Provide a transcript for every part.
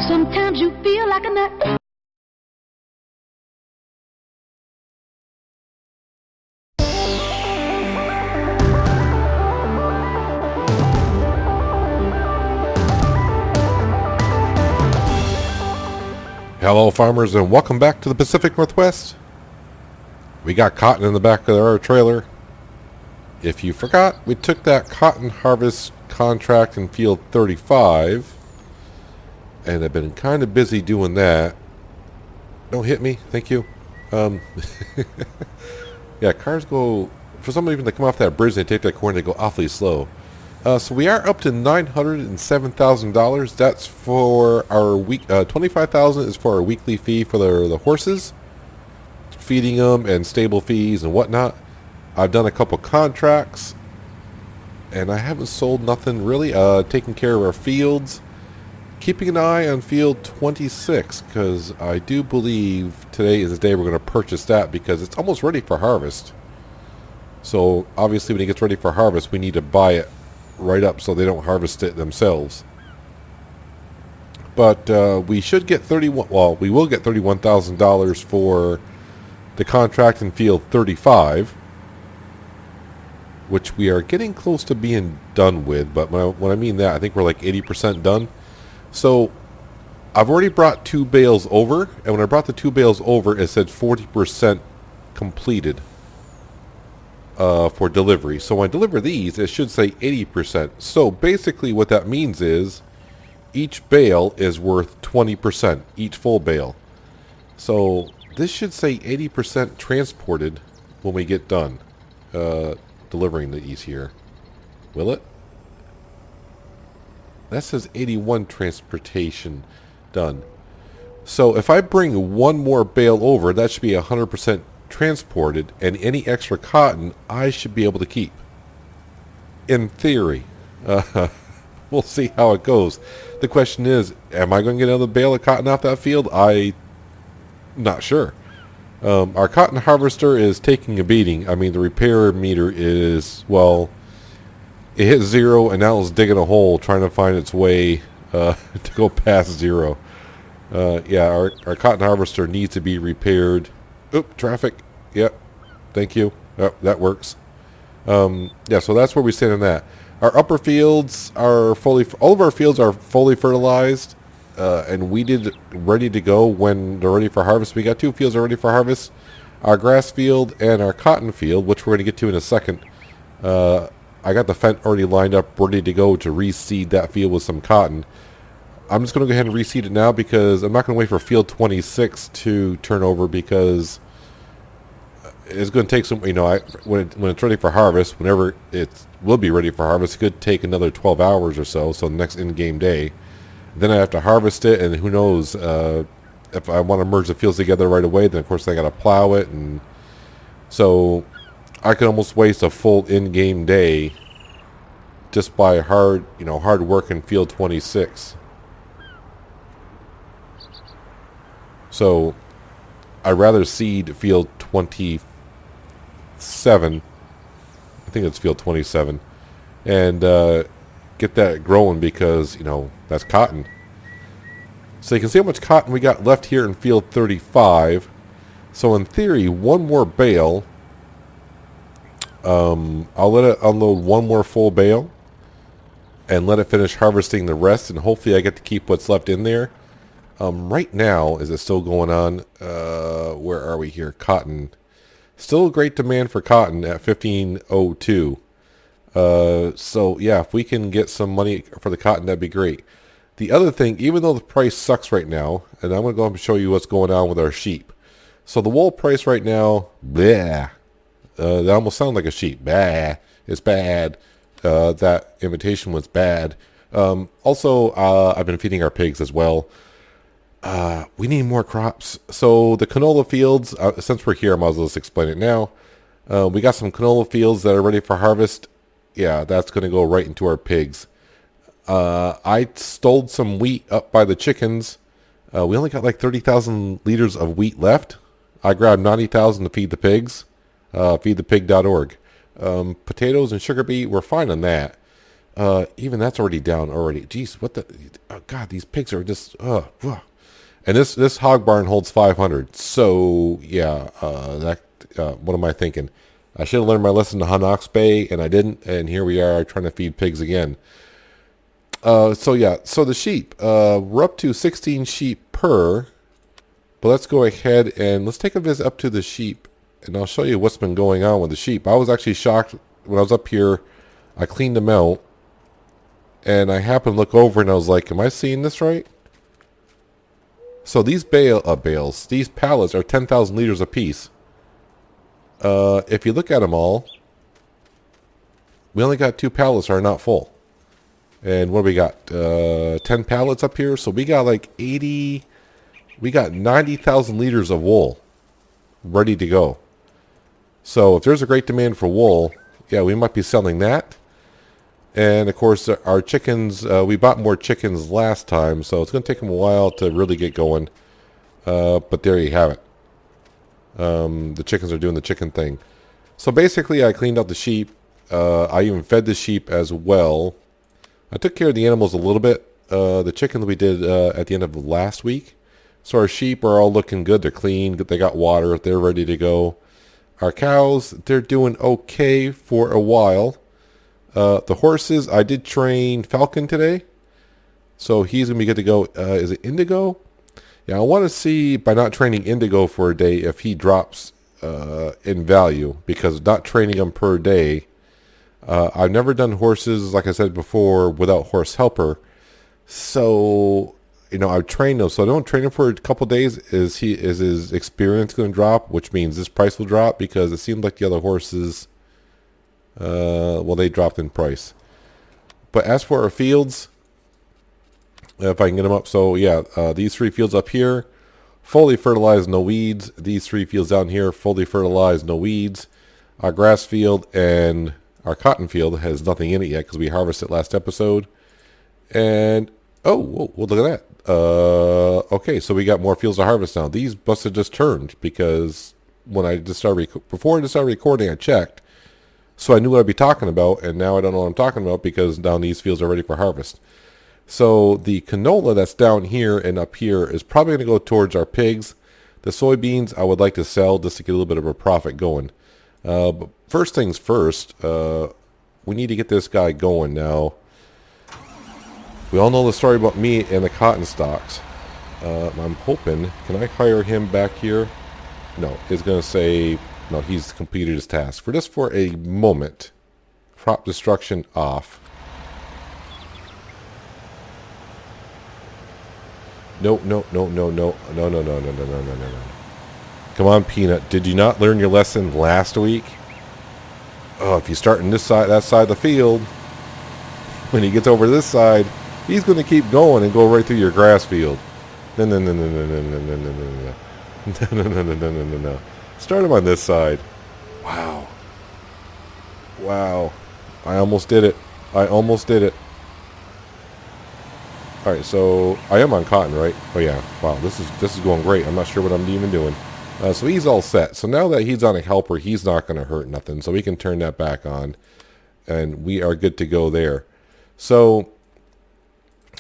Sometimes you feel like a nut. Hello farmers and welcome back to the Pacific Northwest. We got cotton in the back of our trailer. If you forgot, we took that cotton harvest contract in field 35 and I've been kind of busy doing that. Don't hit me, thank you. Yeah, cars go, for some reason they come off that bridge and they take that corner, they go awfully slow. So we are up to $907,000. That's for our week. $25,000 is for our weekly fee for the horses, feeding them and stable fees and whatnot. I've done a couple contracts, and I haven't sold nothing really. Taking care of our fields, keeping an eye on field 26 because I do believe today is the day we're going to purchase that because it's almost ready for harvest. So obviously, when it gets ready for harvest, we need to buy it right up so they don't harvest it themselves. But we should get we will get $31,000 for the contract in field 35, which we are getting close to being done with. But when I mean that, I think we're like 80% done. So I've already brought 2 bales over, and when I brought the 2 bales over, it said 40% completed for delivery. So when I deliver these, it should say 80%. So basically what that means is each bale is worth 20%, each full bale. So this should say 80% transported when we get done delivering these here. Will it? That says 81 transportation done. So if I bring one more bale over, that should be 100% transported, and any extra cotton I should be able to keep. In theory. We'll see how it goes. The question is, am I going to get another bale of cotton off that field? I'm not sure. Our cotton harvester is taking a beating. I mean, the repair meter is, well, it hit 0 and now it's digging a hole trying to find its way to go past 0. Yeah, our cotton harvester needs to be repaired. Oop, traffic. Yep. Thank you. Oh, that works. Yeah, so that's where we stand on that. Our upper fields are all of our fields are fully fertilized and weeded, ready to go when they're ready for harvest. We got 2 fields ready for harvest. Our grass field and our cotton field, which we're going to get to in a second. I got the Fendt already lined up, ready to go to reseed that field with some cotton. I'm just going to go ahead and reseed it now because I'm not going to wait for field 26 to turn over because it's going to take some, when it's ready for harvest, whenever it will be ready for harvest, it could take another 12 hours or so, the next in-game day. Then I have to harvest it, and who knows, if I want to merge the fields together right away, then of course I got to plow it, and so I could almost waste a full in-game day just by hard work in field 26. So I'd rather seed field 27. I think it's field 27, and get that growing because that's cotton. So you can see how much cotton we got left here in field 35. So in theory, one more bale. I'll let it unload one more full bale and let it finish harvesting the rest, and hopefully I get to keep what's left in there. Right now, is it still going on? Where are we here? Cotton. Still a great demand for cotton at 1502. So yeah, if we can get some money for the cotton, that'd be great. The other thing, even though the price sucks right now, and I'm going to go and show you what's going on with our sheep. So the wool price right now, bleh. That almost sounds like a sheep. Bah, it's bad. That invitation was bad. Also, I've been feeding our pigs as well. We need more crops. So the canola fields, since we're here, I might as well just explain it now. We got some canola fields that are ready for harvest. Yeah, that's going to go right into our pigs. I stole some wheat up by the chickens. We only got like 30,000 liters of wheat left. I grabbed 90,000 to feed the pigs. Feedthepig.org. Potatoes and sugar beet, we're fine on that. Even that's already down already. Jeez, what the? Oh, God, these pigs are just. And this hog barn holds 500. So yeah, what am I thinking? I should have learned my lesson to Hanox Bay, and I didn't. And here we are trying to feed pigs again. So yeah, so the sheep. We're up to 16 sheep per. But let's go ahead and let's take a visit up to the sheep, and I'll show you what's been going on with the sheep. I was actually shocked when I was up here. I cleaned them out, and I happened to look over, and I was like, am I seeing this right? So these bales, these pallets are 10,000 liters apiece. If you look at them all, we only got 2 pallets are not full. And what do we got? 10 pallets up here, so we got like 80... We got 90,000 liters of wool ready to go. So if there's a great demand for wool, yeah, we might be selling that. And of course, our chickens, we bought more chickens last time, so it's going to take them a while to really get going. But there you have it. The chickens are doing the chicken thing. So basically, I cleaned out the sheep. I even fed the sheep as well. I took care of the animals a little bit. The chickens we did at the end of last week. So our sheep are all looking good. They're clean. They got water. They're ready to go. Our cows, they're doing okay for a while. The horses, I did train Falcon today. So he's going to be good to go. Is it Indigo? Yeah, I want to see, by not training Indigo for a day, if he drops in value. Because not training him per day. I've never done horses, like I said before, without horse helper. So... You know, I've trained him, so I don't train him for a couple days. Is his experience going to drop? Which means this price will drop because it seems like the other horses, well, they dropped in price. But as for our fields, if I can get them up, so yeah, these 3 fields up here, fully fertilized, no weeds. These 3 fields down here, fully fertilized, no weeds. Our grass field and our cotton field has nothing in it yet because we harvested last episode. And oh, whoa, look at that. Okay, so we got more fields to harvest now. These must have just turned because when I just started, before I just started recording, I checked. So I knew what I'd be talking about, and now I don't know what I'm talking about because now these fields are ready for harvest. So the canola that's down here and up here is probably going to go towards our pigs. The soybeans I would like to sell just to get a little bit of a profit going. But first things first, we need to get this guy going now. We all know the story about me and the cotton stocks. I'm hoping, can I hire him back here? No, it's going to say, no, he's completed his task. For a moment, crop destruction off. No. Come on, Peanut. Did you not learn your lesson last week? Oh, if you start in this side, that side of the field, when he gets over to this side, he's going to keep going and go right through your grass field. No. Start him on this side. Wow. I almost did it. Alright, so I am on cotton, right? Oh yeah. Wow, this is going great. I'm not sure what I'm even doing. So he's all set. So now that he's on a helper, he's not going to hurt nothing. So we can turn that back on. And we are good to go there. So...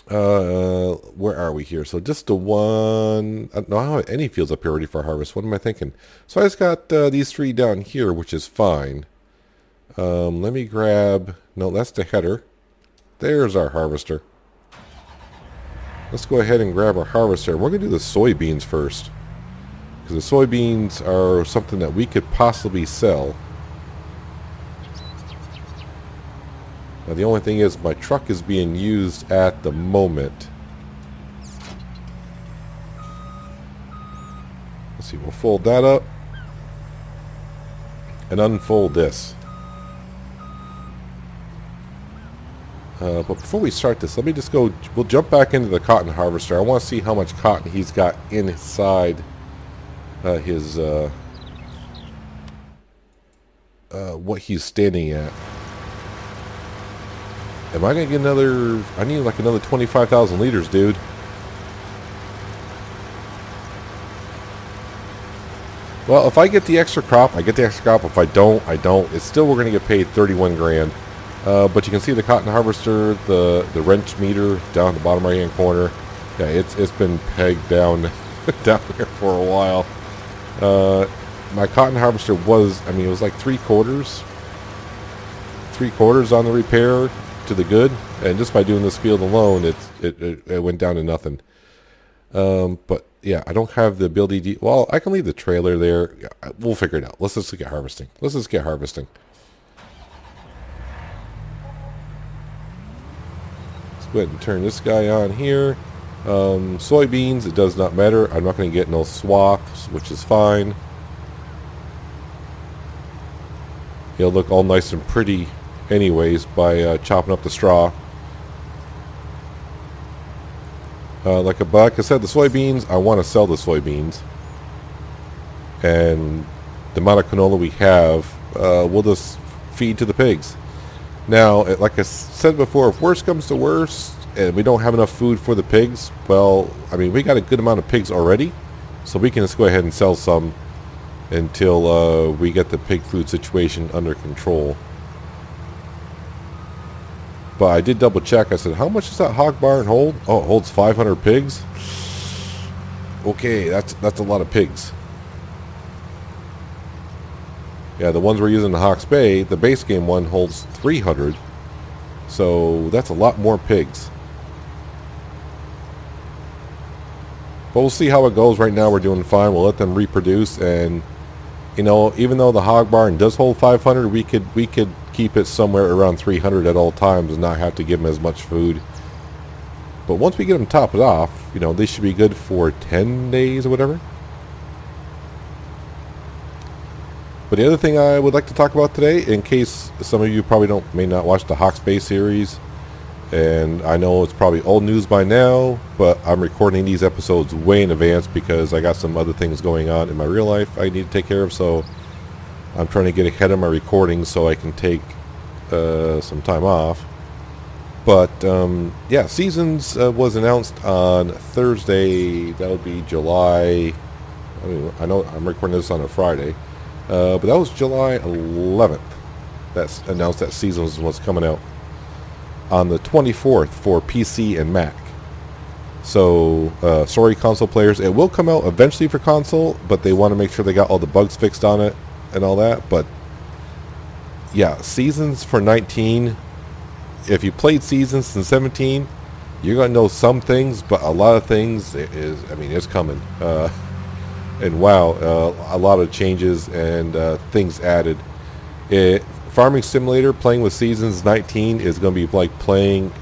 where are we here? So just the one... I don't have any fields up here ready for harvest. What am I thinking? So I just got these 3 down here, which is fine. Let me grab... No, that's the header. There's our harvester. Let's go ahead and grab our harvester. We're going to do the soybeans first. Because the soybeans are something that we could possibly sell. Now the only thing is my truck is being used at the moment. Let's see, we'll fold that up. And unfold this. But before we start this, let me just go, we'll jump back into the cotton harvester. I want to see how much cotton he's got inside his, what he's standing at. Am I going to get another, I need like another 25,000 liters, dude. Well, if I get the extra crop, I get the extra crop. If I don't, I don't. It's still, we're going to get paid 31 grand. But you can see the cotton harvester, the wrench meter down at the bottom right hand corner. Yeah, it's been pegged down down there for a while. My cotton harvester was, I mean, it was like three quarters on the repair to the good, and just by doing this field alone, it went down to nothing. But yeah, I don't have the ability to, well, I can leave the trailer there. Yeah, we'll figure it out. Let's just get harvesting. Let's go ahead and turn this guy on here. Soybeans, it does not matter. I'm not going to get no swaths, which is fine. It'll look all nice and pretty anyways by chopping up the straw. Like I said, the soybeans, I want to sell the soybeans. And the amount of canola we have, we'll just feed to the pigs. Now, like I said before, if worst comes to worst, and we don't have enough food for the pigs, well, I mean, we got a good amount of pigs already, so we can just go ahead and sell some until we get the pig food situation under control. But I did double check. I said, how much does that hog barn hold? Oh, it holds 500 pigs. Okay, that's a lot of pigs. Yeah, the ones we're using in Hawke's Bay, the base game one holds 300. So that's a lot more pigs. But we'll see how it goes. Right now we're doing fine. We'll let them reproduce, and you know, even though the hog barn does hold 500, we could keep it somewhere around 300 at all times and not have to give them as much food. But once we get them topped off, you know, they should be good for 10 days or whatever. But the other thing I would like to talk about today, in case some of you probably may not watch the Hawke's Bay series, and I know it's probably old news by now, but I'm recording these episodes way in advance because I got some other things going on in my real life I need to take care of, so I'm trying to get ahead of my recording so I can take some time off. But yeah, Seasons was announced on Thursday. That would be July, I know I'm recording this on a Friday, but that was July 11th. That's announced that Seasons was coming out on the 24th for PC and Mac. So sorry console players, it will come out eventually for console, but they want to make sure they got all the bugs fixed on it and all that. But yeah, Seasons for 19, if you played Seasons in 17, you're gonna know some things, but a lot of things it's coming. And wow, a lot of changes and things added. Farming Simulator, playing with Seasons 19 is going to be like playing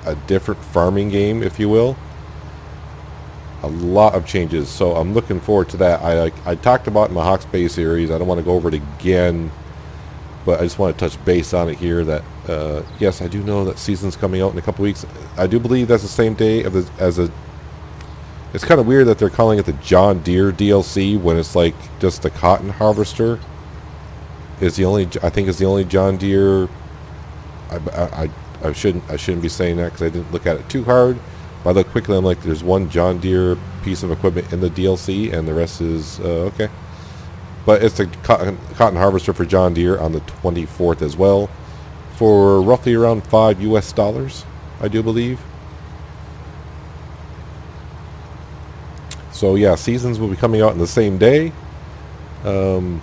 a different farming game, if you will. A lot of changes, so I'm looking forward to that. I talked about in my Hawke's Bay series. I don't want to go over it again, but I just want to touch base on it here. That yes, I do know that Seasons coming out in a couple weeks. I do believe that's the same day as a. It's kind of weird that they're calling it the John Deere DLC when it's like just the cotton harvester is the only. I think is the only John Deere. I shouldn't be saying that because I didn't look at it too hard. But I look quickly, I'm like, there's one John Deere piece of equipment in the DLC, and the rest is okay. But it's the cotton harvester for John Deere on the 24th as well, for roughly around $5 US, I do believe. So yeah, Seasons will be coming out in the same day. From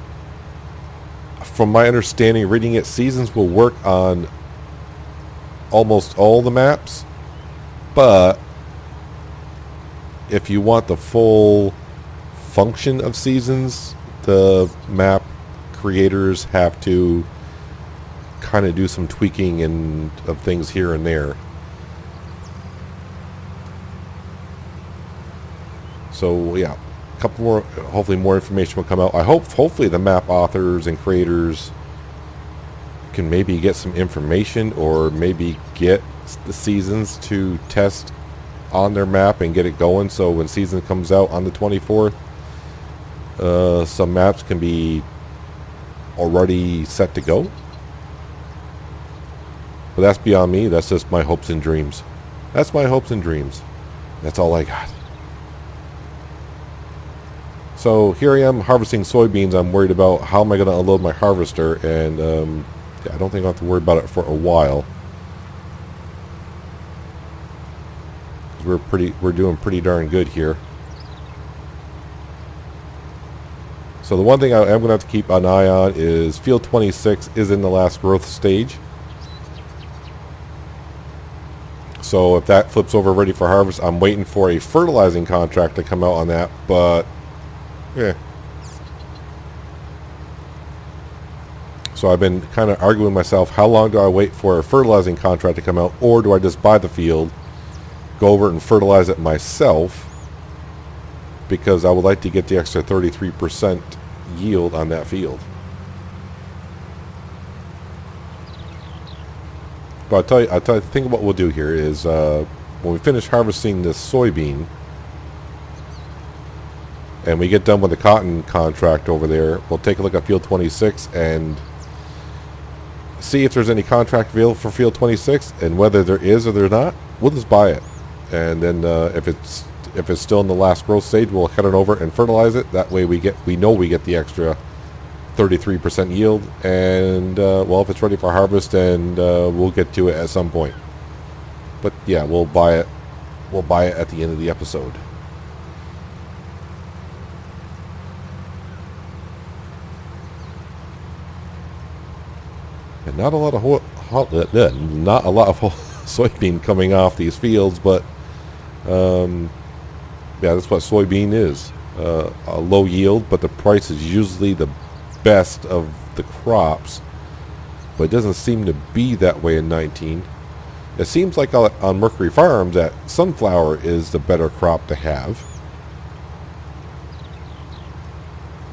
my understanding, reading it, Seasons will work on almost all the maps, but if you want the full function of Seasons, the map creators have to kind of do some tweaking of things here and there. So yeah, a couple more, hopefully more information will come out. I hope, hopefully the map authors and creators can maybe get some information, or maybe get the Seasons to test on their map and get it going, so when Season comes out on the 24th, some maps can be already set to go. But that's beyond me. That's just my hopes and dreams. That's my hopes and dreams. That's all I got. So here I am harvesting soybeans. I'm worried about how am I going to unload my harvester, and Yeah, I don't think I'll have to worry about it for a while. We're doing pretty darn good here. So the one thing I am going to have to keep an eye on is field 26 is in the last growth stage. So if that flips over ready for harvest, I'm waiting for a fertilizing contract to come out on that, but yeah. So I've been kind of arguing with myself, how long do I wait for a fertilizing contract to come out, or do I just buy the field, go over and fertilize it myself, because I would like to get the extra 33% yield on that field. But I'll tell you, think what we'll do here is when we finish harvesting this soybean and we get done with the cotton contract over there, we'll take a look at field 26 and see if there's any contract available for field 26, and whether there is or there's not, we'll just buy it. And then if it's still in the last growth stage, we'll head on over and fertilize it. That way we know we get the extra 33% yield, and well, if it's ready for harvest, and we'll get to it at some point. But yeah, we'll buy it at the end of the episode. And not a lot of soybean coming off these fields, but yeah, that's what soybean is. A low yield, but the price is usually the best of the crops, but it doesn't seem to be that way in 19. It seems like on Mercury Farms that sunflower is the better crop to have.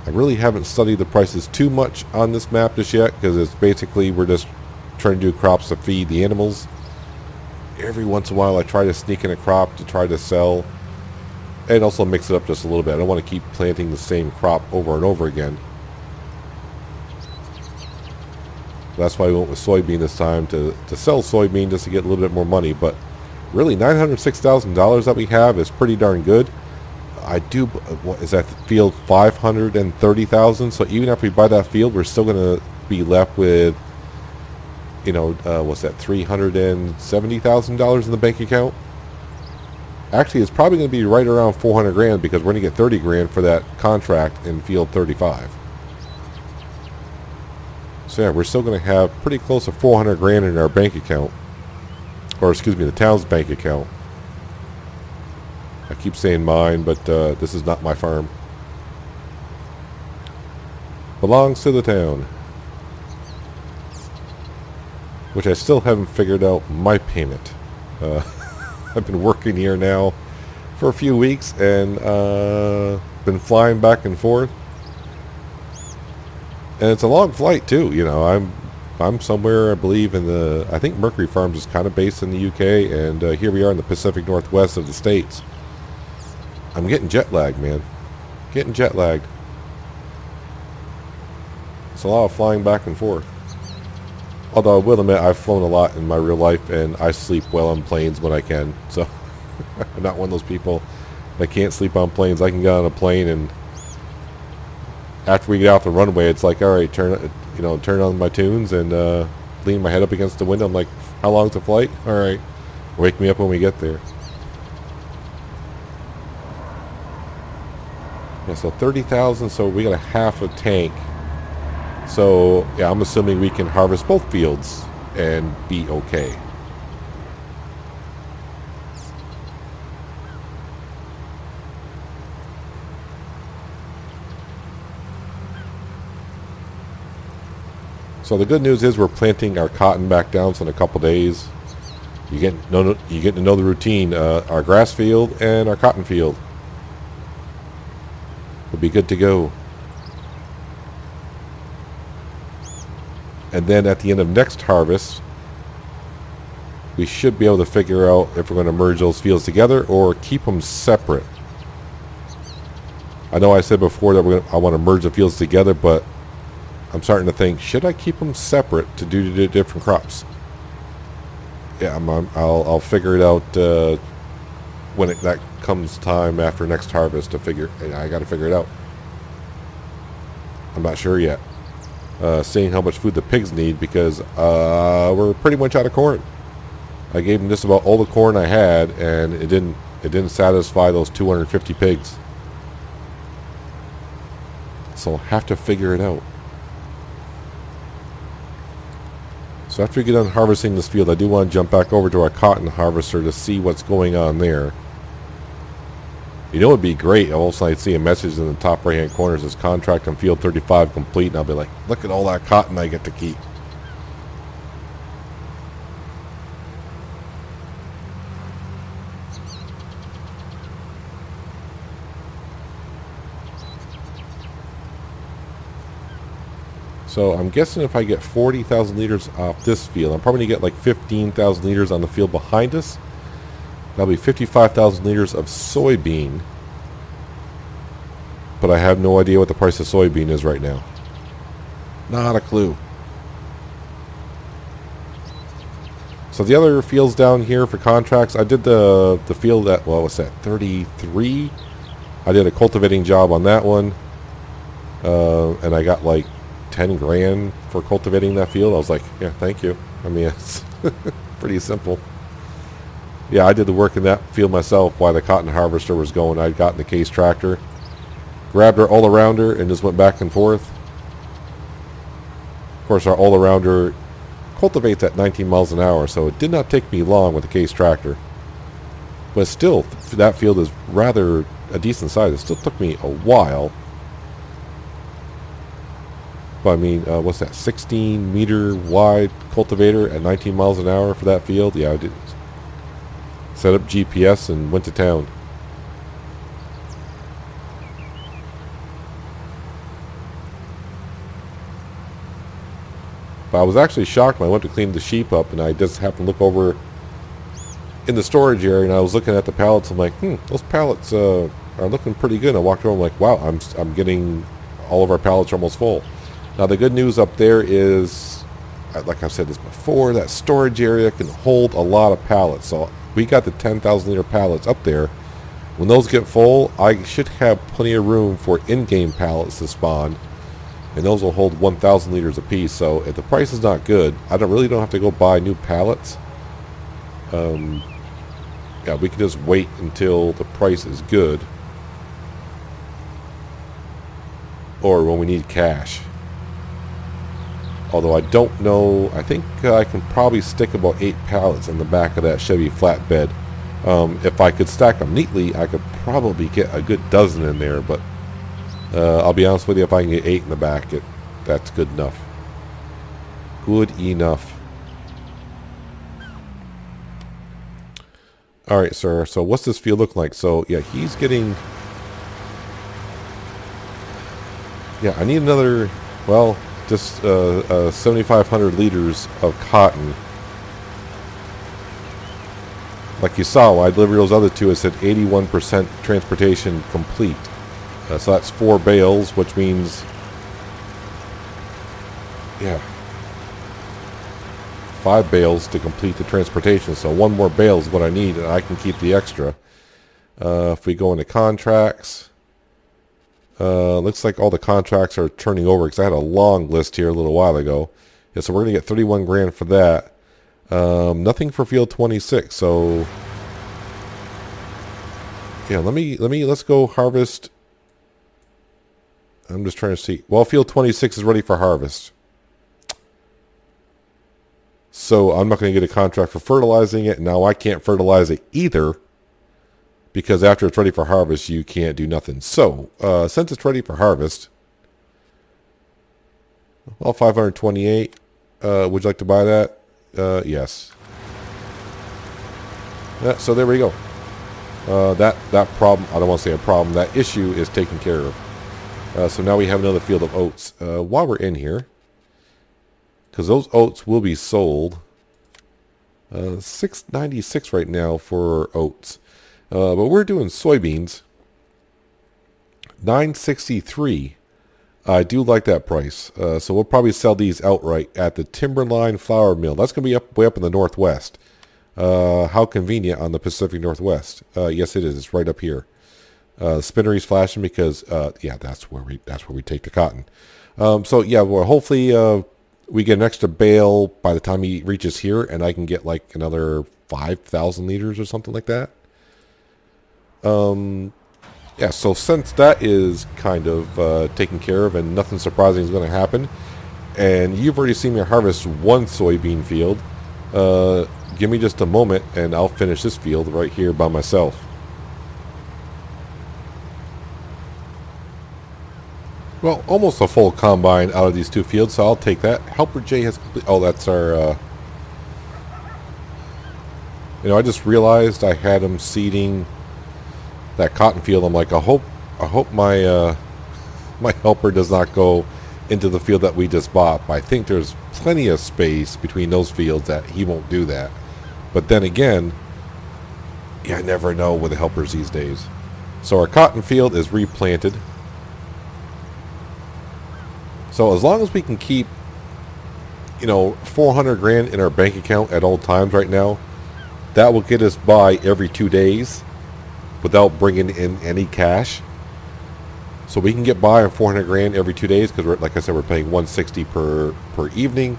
I really haven't studied the prices too much on this map just yet, because it's basically we're just trying to do crops to feed the animals. Every once in a while I try to sneak in a crop to try to sell, and also mix it up just a little bit. I don't want to keep planting the same crop over and over again. That's why we went with soybean this time, to sell soybean just to get a little bit more money. But really, $906,000 that we have is pretty darn good. What is that field, 530,000? So even if we buy that field, we're still going to be left with, you know, what's that, $370,000 in the bank account? Actually, it's probably going to be right around 400 grand, because we're going to get 30 grand for that contract in field 35. So yeah, we're still going to have pretty close to 400 grand in our bank account, or excuse me, the town's bank account. I keep saying mine, but this is not my farm. Belongs to the town. Which I still haven't figured out my payment. I've been working here now for a few weeks, and been flying back and forth. And it's a long flight too, you know. I'm somewhere, I believe, I think Mercury Farms is kind of based in the UK, and here we are in the Pacific Northwest of the States. I'm getting jet lagged, man. Getting jet lagged. It's a lot of flying back and forth. Although I will admit, I've flown a lot in my real life, and I sleep well on planes when I can. So I'm not one of those people that can't sleep on planes. I can get on a plane, and after we get off the runway, it's like, all right, turn on my tunes and lean my head up against the window. I'm like, how long's the flight? All right, wake me up when we get there. Yeah, so 30,000. So we got a half a tank. So yeah, I'm assuming we can harvest both fields and be okay. So the good news is we're planting our cotton back down. So in a couple days, you get to know the routine. Our grass field and our cotton field will be good to go. And then at the end of next harvest, we should be able to figure out if we're going to merge those fields together or keep them separate. I know I said before that I want to merge the fields together, but I'm starting to think, should I keep them separate to do the different crops? Yeah, I'll figure it out when that comes time after next harvest to figure. I got to figure it out. I'm not sure yet. seeing how much food the pigs need, because we're pretty much out of corn. I gave them just about all the corn I had, and it didn't satisfy those 250 pigs. So I'll have to figure it out. So after we get done harvesting this field, I do want to jump back over to our cotton harvester to see what's going on there. You know, it'd be great. All of a sudden I'd see a message in the top right hand corner that says contract on field 35 complete, and I'll be like, look at all that cotton I get to keep. So I'm guessing if I get 40,000 liters off this field, I'm probably going to get like 15,000 liters on the field behind us. That'll be 55,000 liters of soybean. But I have no idea what the price of soybean is right now. Not a clue. So the other fields down here for contracts, I did the field at, well, what's that, 33? I did a cultivating job on that one. And I got like 10 grand for cultivating that field. I was like, yeah, thank you. I mean, it's pretty simple. Yeah, I did the work in that field myself while the cotton harvester was going. I'd gotten the Case tractor, grabbed our all-arounder, and just went back and forth. Of course, our all-arounder cultivates at 19 miles an hour, so it did not take me long with the Case tractor. But still, that field is rather a decent size. It still took me a while. But I mean, what's that, 16 meter wide cultivator at 19 miles an hour for that field? Yeah, I did. Set up GPS and went to town. But I was actually shocked when I went to clean the sheep up, and I just happened to look over in the storage area, and I was looking at the pallets. I'm like, those pallets are looking pretty good. And I walked over, I'm like, wow, I'm getting, all of our pallets are almost full. Now the good news up there is, like I've said this before, that storage area can hold a lot of pallets. So we got the 10,000 liter pallets up there. When those get full, I should have plenty of room for in-game pallets to spawn. And those will hold 1,000 liters apiece. So if the price is not good, I really don't have to go buy new pallets. Yeah, we can just wait until the price is good. Or when we need cash. Although I don't know, I think I can probably stick about 8 pallets in the back of that Chevy flatbed. If I could stack them neatly, I could probably get a good dozen in there, but I'll be honest with you, if I can get 8 in the back, that's good enough. Good enough. Alright, sir, so what's this field look like? So, yeah, he's getting... Yeah, I need another, well, just 7,500 liters of cotton. Like you saw, when I delivered those other two, it said 81% transportation complete. So that's 4 bales, which means, yeah, 5 bales to complete the transportation. So 1 more bale is what I need, and I can keep the extra. If we go into contracts, looks like all the contracts are turning over, because I had a long list here a little while ago. Yeah, so we're going to get 31 grand for that. Nothing for field 26. So yeah, let's go harvest. I'm just trying to see. Well, field 26 is ready for harvest. So I'm not going to get a contract for fertilizing it. Now I can't fertilize it either, because after it's ready for harvest, you can't do nothing. So, since it's ready for harvest, well, 528. Would you like to buy that? Yes. Yeah, so there we go. That problem, I don't want to say a problem, that issue is taken care of. So now we have another field of oats. While we're in here, because those oats will be sold, $6.96 right now for oats. But we're doing soybeans, $9.63. I do like that price. So we'll probably sell these outright at the Timberline Flour Mill. That's going to be way up in the Northwest. How convenient on the Pacific Northwest. Yes, it is. It's right up here. Spinnery's flashing because, yeah, that's where we take the cotton. So yeah, well, hopefully we get an extra bale by the time he reaches here, and I can get like another 5,000 liters or something like that. Yeah, so since that is kind of taken care of and nothing surprising is going to happen, and you've already seen me harvest one soybean field, give me just a moment and I'll finish this field right here by myself. Well, almost a full combine out of these two fields, so I'll take that. Helper J has complete. Oh, that's our. I just realized I had him seeding that cotton field. I'm like, I hope my my helper does not go into the field that we just bought. But I think there's plenty of space between those fields that he won't do that. But then again, I never know with the helpers these days. So our cotton field is replanted. So as long as we can keep, 400 grand in our bank account at all times right now, that will get us by every 2 days without bringing in any cash. So we can get by on 400 grand every 2 days because, like I said, we're paying 160 per evening.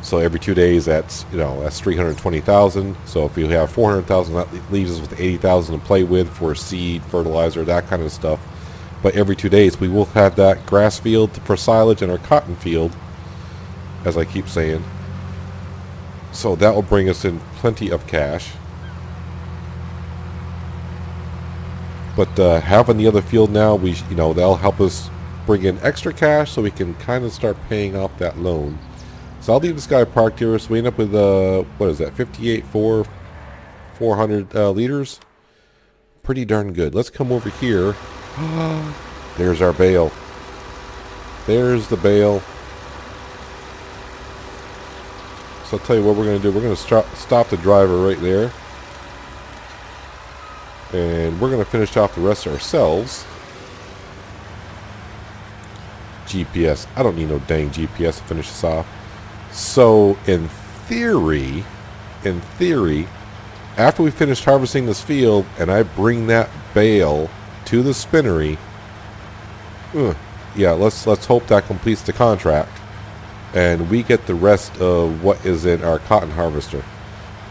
So every 2 days, that's 320,000. So if you have 400,000, that leaves us with 80,000 to play with for seed, fertilizer, that kind of stuff. But every 2 days, we will have that grass field for silage and our cotton field, as I keep saying. So that will bring us in plenty of cash. But having the other field now, that'll help us bring in extra cash so we can kind of start paying off that loan. So I'll leave this guy parked here. So we end up with, what is that, 400 liters. Pretty darn good. Let's come over here. There's our bale. There's the bale. So I'll tell you what we're going to do. We're going to stop the driver right there. And we're going to finish off the rest ourselves. GPS. I don't need no dang GPS to finish this off. So in theory, after we finish harvesting this field and I bring that bale to the spinnery, let's hope that completes the contract and we get the rest of what is in our cotton harvester.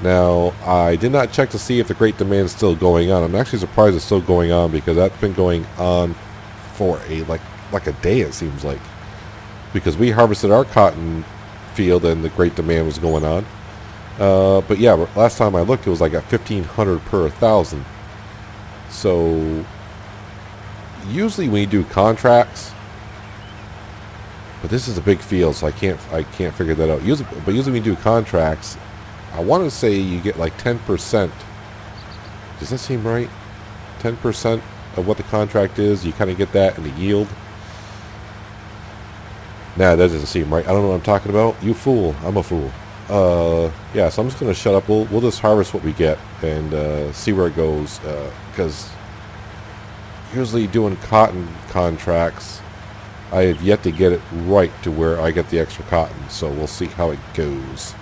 Now, I did not check to see if the great demand is still going on. I'm actually surprised it's still going on because that's been going on for like a day, it seems like, because we harvested our cotton field and the great demand was going on. But yeah, last time I looked, it was like at 1,500 per 1,000. So usually when you do contracts, but this is a big field, so I can't figure that out. But usually when you do contracts, I want to say you get like 10%. Does that seem right? 10% of what the contract is, you kind of get that in the yield. Nah, that doesn't seem right. I don't know what I'm talking about. You fool. I'm a fool. Yeah, so I'm just going to shut up. We'll just harvest what we get and see where it goes. Because usually doing cotton contracts, I have yet to get it right to where I get the extra cotton. So we'll see how it goes.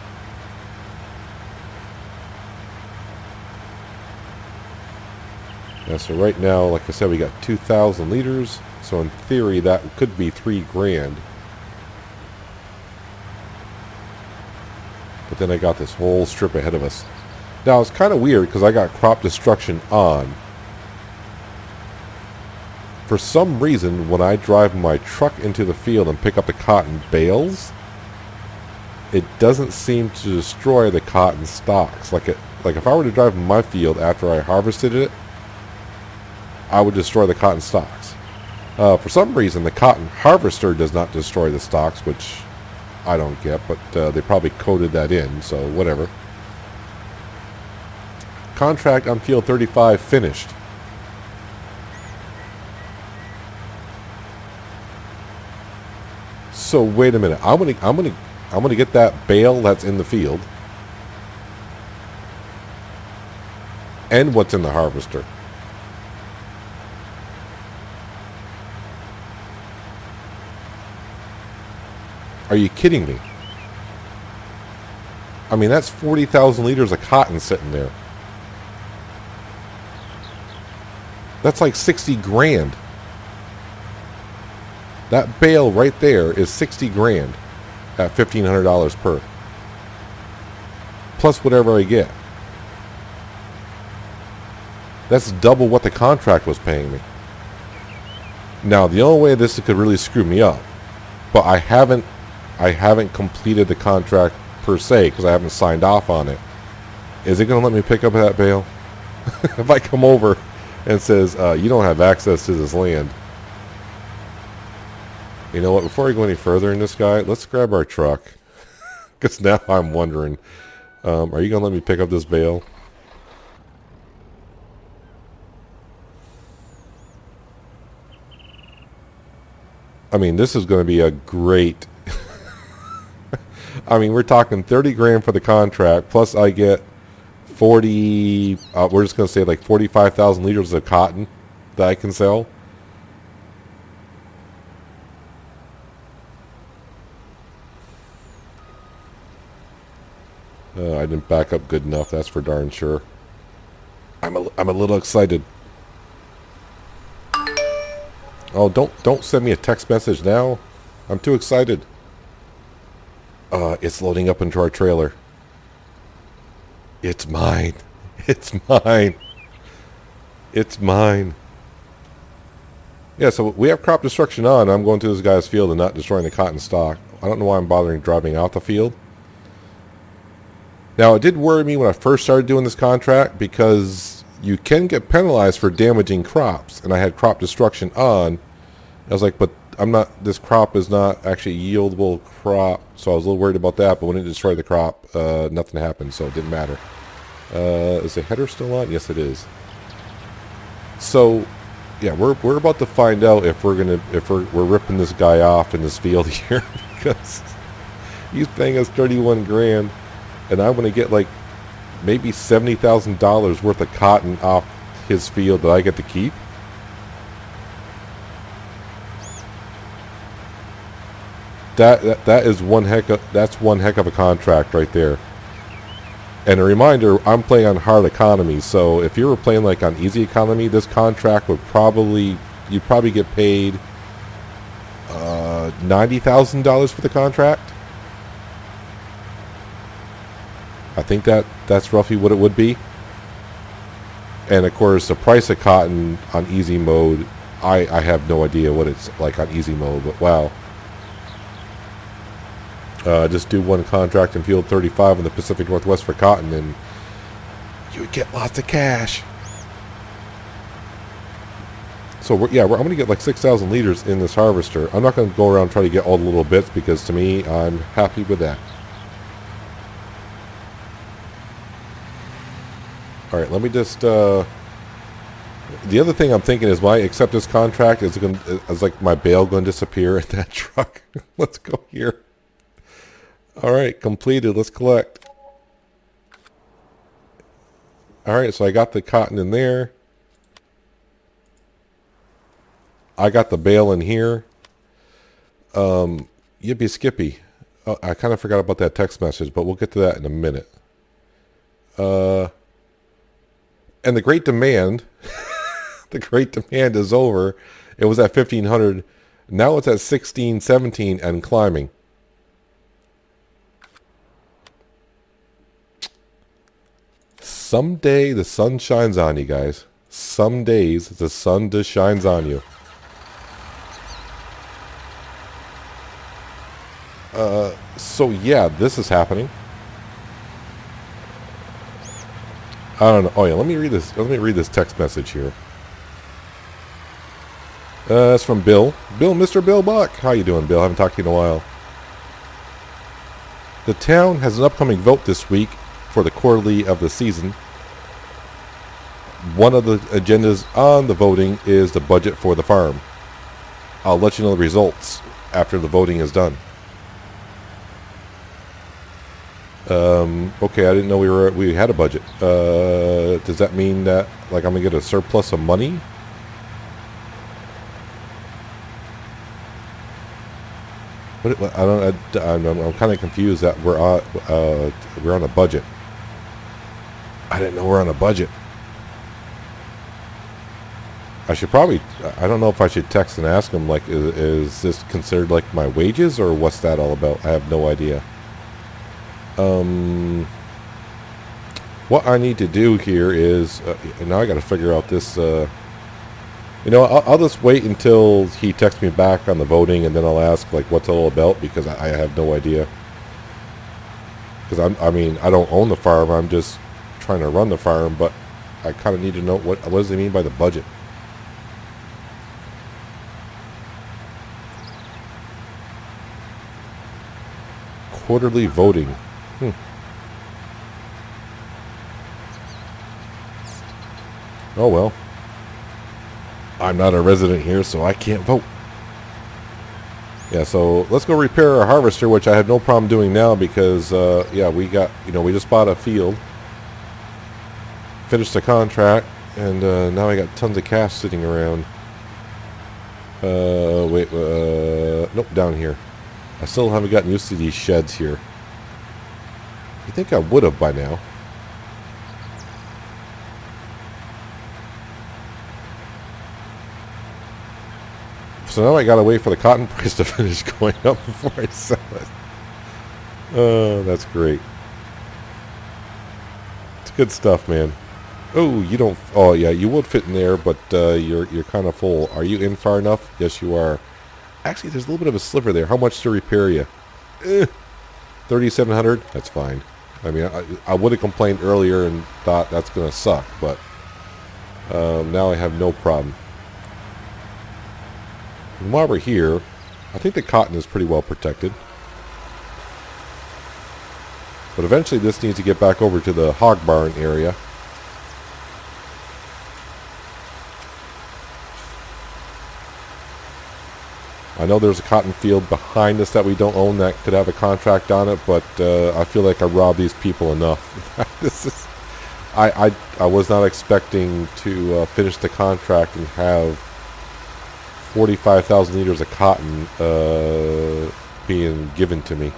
Yeah, so right now, like I said, we got 2,000 liters. So in theory, that could be 3 grand. But then I got this whole strip ahead of us. Now, it's kind of weird because I got crop destruction on. For some reason, when I drive my truck into the field and pick up the cotton bales, it doesn't seem to destroy the cotton stalks. Like if I were to drive my field after I harvested it, I would destroy the cotton stalks. For some reason, the cotton harvester does not destroy the stalks, which I don't get, but they probably coded that in, so whatever. Contract on field 35 finished. So wait a minute. I'm gonna get that bale that's in the field and what's in the harvester. Are you kidding me? I mean, that's 40,000 liters of cotton sitting there. That's like 60 grand. That bale right there is 60 grand at $1,500 per. Plus whatever I get. That's double what the contract was paying me. Now, the only way this could really screw me up, but I haven't completed the contract per se because I haven't signed off on it. Is it going to let me pick up that bale? If I come over and says, you don't have access to this land. You know what? Before I go any further in this guy, let's grab our truck. Because now I'm wondering, are you going to let me pick up this bale? I mean, this is going to be a great... I mean, we're talking 30 grand for the contract, plus I get 40... we're just going to say like 45,000 liters of cotton that I can sell. I didn't back up good enough, that's for darn sure. I'm a little excited. Oh, don't send me a text message now. I'm too excited. It's loading up into our trailer. It's mine. It's mine. It's mine. Yeah, so we have crop destruction on. I'm going to this guy's field and not destroying the cotton stock. I don't know why I'm bothering driving out the field. Now, it did worry me when I first started doing this contract because you can get penalized for damaging crops. And I had crop destruction on. I was like, but this crop is not actually a yieldable crop. So I was a little worried about that. But when it destroyed the crop, nothing happened. So it didn't matter. Is the header still on? Yes, it is. So, yeah, we're about to find out if we're ripping this guy off in this field here. Because he's paying us 31 grand. And I'm going to get like maybe $70,000 worth of cotton off his field that I get to keep. That is one heck of a contract right there. And a reminder, I'm playing on hard economy, so if you were playing like on easy economy, this contract would you'd probably get paid $90,000 for the contract. I think that's roughly what it would be. And of course, the price of cotton on easy mode, I have no idea what it's like on easy mode, but wow. Just do one contract in field 35 in the Pacific Northwest for cotton and you would get lots of cash. So I'm going to get like 6,000 liters in this harvester. I'm not going to go around and try to get all the little bits because to me, I'm happy with that. All right, let me just... the other thing I'm thinking is my acceptance contract is like my bale going to disappear in that truck. Let's go here. All right, completed. Let's collect. All right, so I got the cotton in there. I got the bale in here. Yippee skippy. I kind of forgot about that text message, but we'll get to that in a minute. And the great demand, the great demand is over. It was at 1,500. Now it's at 16, 17 and climbing. Someday the sun shines on you guys. Some days the sun just shines on you. So yeah, this is happening. I don't know. Oh yeah, let me read this. Let me read this text message here. It's from Bill. Mr. Bill Buck. How you doing, Bill? I haven't talked to you in a while. The town has an upcoming vote this week for the quarterly of the season. One of the agendas on the voting is the budget for the farm. I'll let you know the results after the voting is done. Okay, I didn't know we had a budget. Does that mean that like I'm gonna get a surplus of money? But I'm kind of confused that we're on a budget. I didn't know we're on a budget. I should probably, I don't know if I should text and ask him, like, is this considered like my wages, or what's that all about? I have no idea. What I need to do here is, now I got to figure out this, you know, I'll just wait until he texts me back on the voting, and then I'll ask, like, what's it all about, because I have no idea. Because I mean, I don't own the farm, I'm just trying to run the farm, but I kind of need to know what does he mean by the budget. Quarterly voting. Oh well. I'm not a resident here, so I can't vote. Yeah, so let's go repair our harvester, which I have no problem doing now because, yeah, we got, you know, we just bought a field, finished the contract, and now I got tons of cash sitting around. Wait, nope, down here. I still haven't gotten used to these sheds here. You think I would have by now. So now I gotta wait for the cotton price to finish going up before I sell it. Oh, that's great. It's good stuff, man. Oh, you don't. Oh, yeah, you would fit in there, but you're kind of full. Are you in far enough? Yes, you are. Actually, there's a little bit of a sliver there. How much to repair you? 3,700. That's fine. I mean, I would have complained earlier and thought that's gonna suck, but now I have no problem. And while we're here, I think the cotton is pretty well protected. But eventually this needs to get back over to the hog barn area. I know there's a cotton field behind us that we don't own that could have a contract on it, but I feel like I robbed these people enough. This is, I was not expecting to finish the contract and have 45,000 liters of cotton being given to me.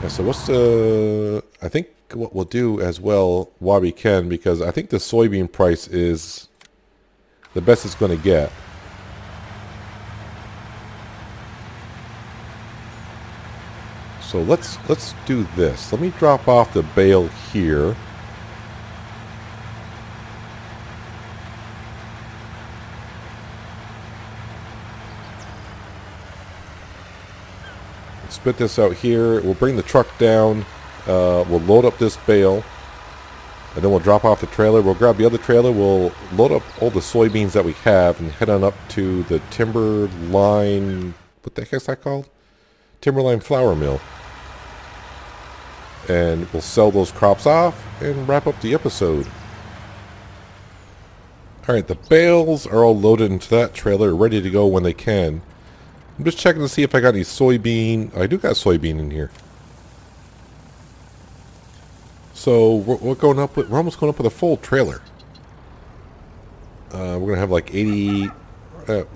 Yeah, so what's the... I think what we'll do as well while we can, because I think the soybean price is the best it's going to get. So let's do this. Let me drop off the bale here. Spit this out here. We'll bring the truck down. We'll load up this bale, and then we'll drop off the trailer. We'll grab the other trailer. We'll load up all the soybeans that we have and head on up to the Timberline. What the heck is that called? Timberline flour mill. And we'll sell those crops off and wrap up the episode. Alright, the bales are all loaded into that trailer, ready to go when they can. I'm just checking to see if I got any soybean. I do got soybean in here. So we're going up with, we're almost going up with a full trailer. We're gonna have like 80,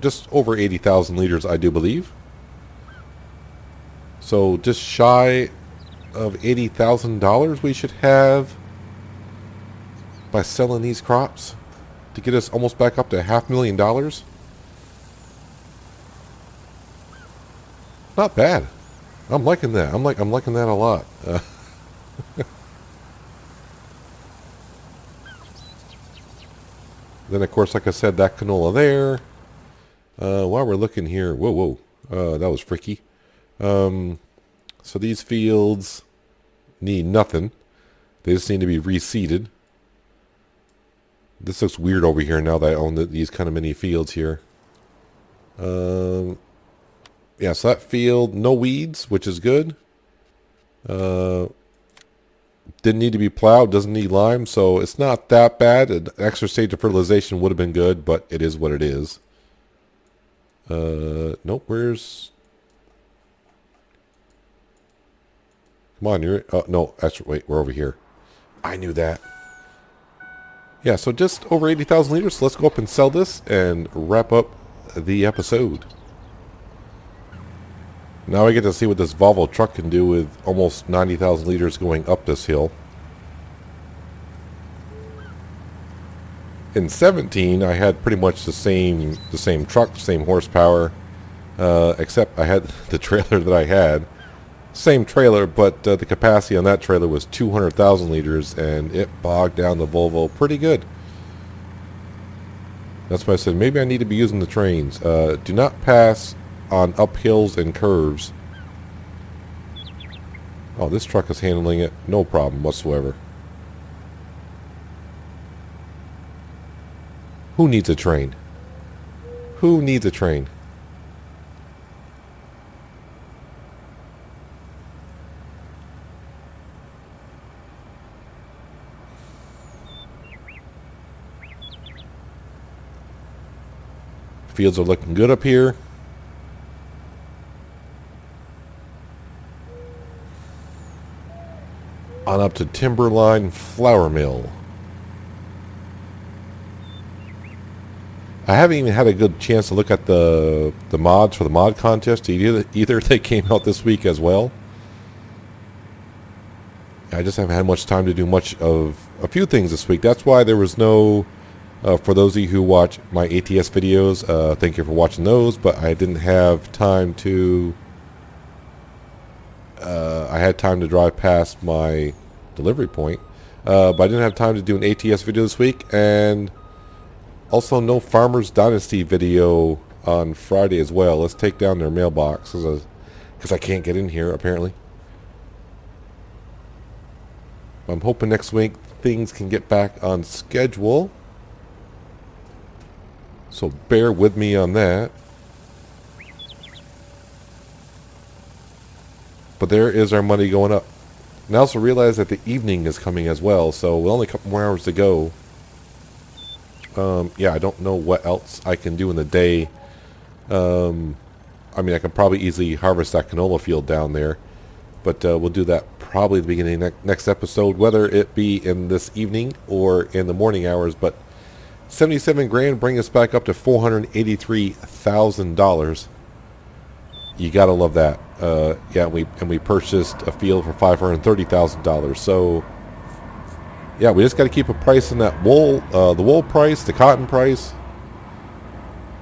just over 80,000 liters, I do believe. So just shy of $80,000 we should have by selling these crops to get us almost back up to $500,000. Not bad. I'm liking that. I'm liking that a lot. Then of course, like I said, that canola there. While we're looking here, whoa, that was freaky. So these fields need nothing. They just need to be reseeded. This looks weird over here now that I own these kind of mini fields here. Yeah, so that field, no weeds, which is good. Didn't need to be plowed, doesn't need lime, so it's not that bad. An extra stage of fertilization would have been good, but it is what it is. Nope, where's... Come on, you're... Oh, no, that's... Wait, we're over here. I knew that. Yeah, so just over 80,000 liters, so let's go up and sell this and wrap up the episode. Now I get to see what this Volvo truck can do with almost 90,000 liters going up this hill. In 17, I had pretty much the same truck, same horsepower, except I had the trailer that I had. Same trailer, but the capacity on that trailer was 200,000 liters, and it bogged down the Volvo pretty good. That's why I said maybe I need to be using the trains. Do not pass on uphills and curves. Oh, this truck is handling it no problem whatsoever. Who needs a train? Who needs a train? Fields are looking good up here. On up to Timberline Flour Mill. I haven't even had a good chance to look at the mods for the mod contest. Either they came out this week as well. I just haven't had much time to do much of a few things this week. That's why there was no, for those of you who watch my ATS videos, thank you for watching those, but I didn't have time to, I had time to drive past my delivery point, but I didn't have time to do an ATS video this week, and also no Farmers Dynasty video on Friday as well. Let's take down their mailbox, because I can't get in here apparently. I'm hoping next week things can get back on schedule. So bear with me on that. But there is our money going up. And I also realize that the evening is coming as well, so we're only a couple more hours to go. Yeah, I don't know what else I can do in the day. I mean, I could probably easily harvest that canola field down there. But we'll do that probably at the beginning of next episode, whether it be in this evening or in the morning hours. But 77 grand bring us back up to $483,000. You gotta love that. Yeah, we purchased a field for $530,000. So yeah, we just got to keep a price in that wool, the wool price, the cotton price.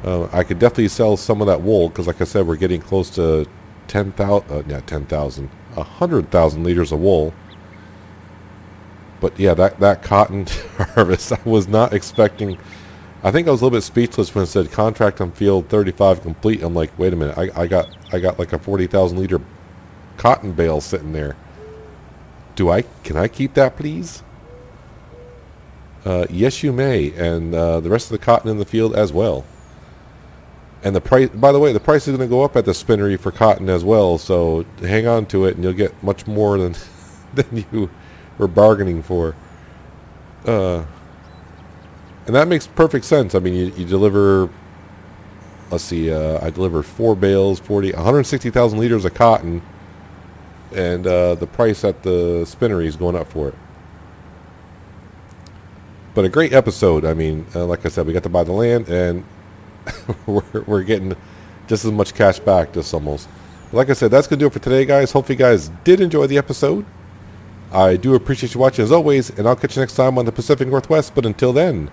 I could definitely sell some of that wool because, like I said, we're getting close to 100,000 liters of wool. But yeah, that cotton harvest, I was not expecting. I think I was a little bit speechless when it said contract on field 35 complete. I'm like, wait a minute, I got like a 40,000 liter cotton bale sitting there. Can I keep that, please? Yes, you may, and the rest of the cotton in the field as well. And the price, by the way, the price is going to go up at the spinnery for cotton as well. So hang on to it, and you'll get much more than you were bargaining for. And that makes perfect sense. I mean, you deliver. Let's see, I delivered 4 bales, 160,000 liters of cotton, and the price at the spinnery is going up for it. But a great episode. I mean, like I said, we got to buy the land, and we're getting just as much cash back, just almost. But like I said, that's going to do it for today, guys. Hopefully you guys did enjoy the episode. I do appreciate you watching as always, and I'll catch you next time on the Pacific Northwest. But until then,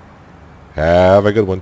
have a good one.